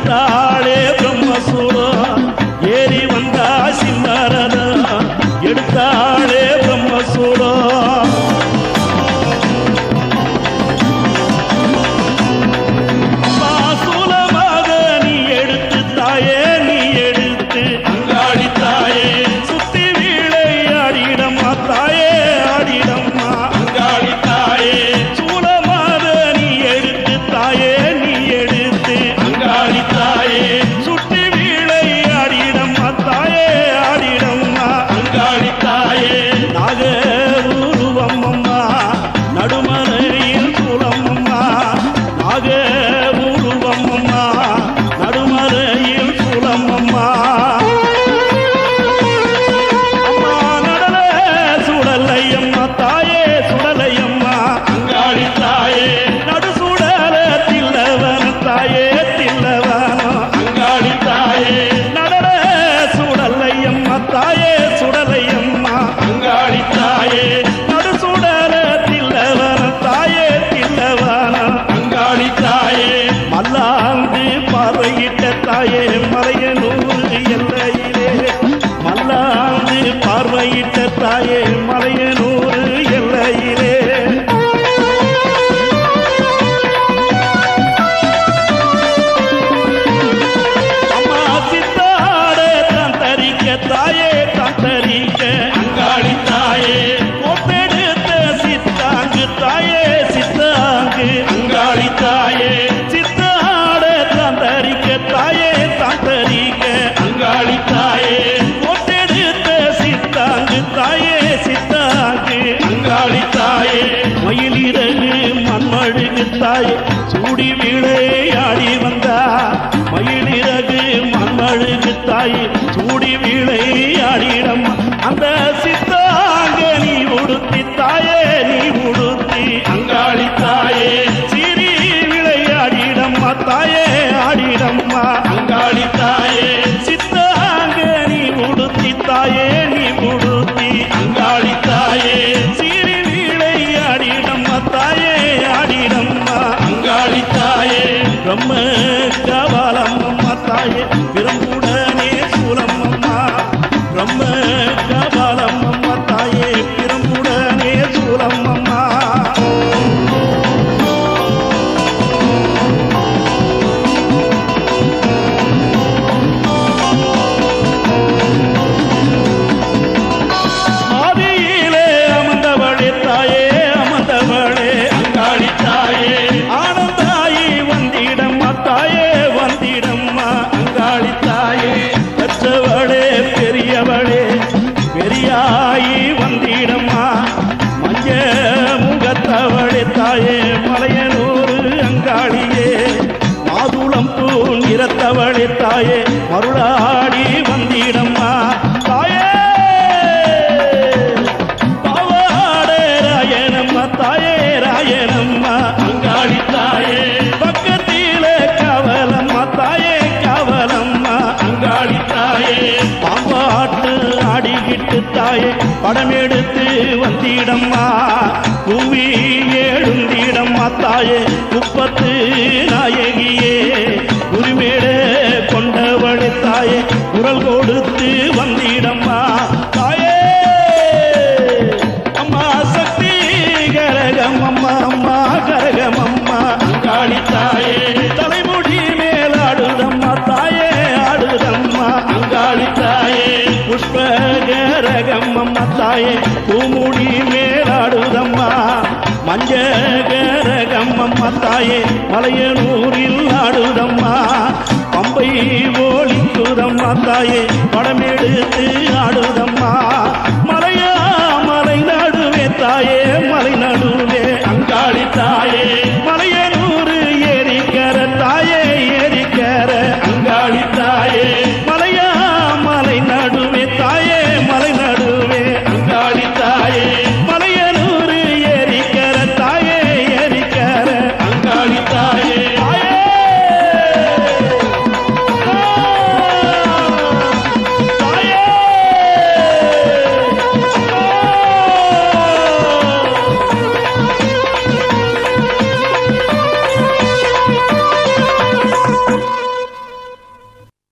எடுத்தாளே பிரம்மசூலம் ஏறி வந்தா சிம்மரதம் எடுத்தாளே பிரம்மசூலம் சூலமாக நீ எடுத்து தாயே நீ எடுத்து அங்காளி தாயே சுத்தி வீழையாடிடம்மா தாயே ஆடிடம்மா அங்காளி தாயே சூலமாக நீ எடுத்து தாயே நீ எடுத்து அங்காளி தாயே சுத்தி வீழையாடிடம்மா தாயே ஆடிடம்மா அங்காளி தாயே நாக உருவம்மம்மா நடுமலையில் சூலம்மம்மா நாக உருவம்மம்மா நடுமலையில் சூலம்மம்மா அம்மா நடல சுடலையம்மா தாயே சுடலையம்மா அங்காளி தாயே நடு சுடல தில்லவன தாயே தில்லவன அங்காளி தாயே நடல சுடலையம்மா தாயே சுடலையம்மா அங்காளி தாயே நடு சுடல தில்லவன தாயே தில்லவன அங்காளி தாயே மல்லாந்து பார்வையிட்ட தாயே மலையனூர் எல்லையிலே மல்லாந்து பார்வையிட்ட தாயே மலையனூர் எல்லையிலே அம்மா சித்தாட தந்தரிக்க தாயே தந்தரிக்க அங்காளி தாயே ஒப்பெடுத்த சித்தாங்கு தாயே சித்தாங்கு அங்காளி தாயே சித்தாட தந்தரிக்க தாயே தந்தரிக்க அங்காளி தாயே ஒப்பெடுத்த சித்தாங்கு தாயே சித்தாங்கு அங்காளி தாயே மயிலிறகு மண்மழுகு தாயே சூடி விளையாடி வந்தா மயிலிறகு மண்மழுகு தாயே சூடி விளையாடிடம் அந்த சித்தாங்க நீ உடுத்தி தாயே நீ உடுத்தி அங்காளி தாயே சிறி விளையாடிடம்மா தாயே ஆடிடம்மா அங்காளி தாயே சித்தாங்க நீ உடுத்தி தாயே நீ உடுத்தி அங்காளி தாயே சிறி விளையாடிடம்மா தாயே ஆடிடம்மா அங்காளி தாயே பிரம்ம கபாலம்மம்மா தாயே பிரம்புடனே சூலம்மம்மா பிரம்ம கபாலம்மம்மா தாயே பிரம்புடனே சூலம்மம்மா ஆதியிலே அமர்ந்தவளே தாயே அமர்ந்தவளே அங்காளி தாயே ஆனந்தாயி வந்திடம்மா தாயே வந்திடம்மா அங்காளி தாயே பெற்றவளே பெரியவளே பெரியாயி வந்திடம்மா மஞ்ச முகத்தவளே தாயே மலையனூர் அங்காளியே மாதுளம் பூ நிறத்தவளே தாயே மருளாடி வந்திடம்மா தாயே பாவாடே ராயனம்மா தாயே ராயனம்மா அங்காளி தாயே பக்கத்திலே காவலம்மா தாயே காவலம்மா அங்காளி தாயே பாம்பாட்டு ஆடிக்கிட்டு தாயே படம் எடுத்து வந்திடம்மா கும்மி எழுந்திடம்மா தாயே முப்பத்து நாயகியே உரிமேடு கொண்டவளே தாயே குரல் கொடுத்து வந்திடம்மா தாயே அம்மா சக்தி கரகம் அம்மா அம்மா கரகம் அம்மா அங்காளி தாயே தலைமுடி மேலாடுதம்மா தாயே ஆடுதம்மா அங்காளி தாயே புஷ்பகரகம் அம்மா தாயே பூமுடி மேலாடுதம்மா மஞ்சகரகம் அம்மா தாயே மலையனூரில் ஆடுதம்மா பம்பை ஓலிக்குதம்மா தாயே படமெடுத்து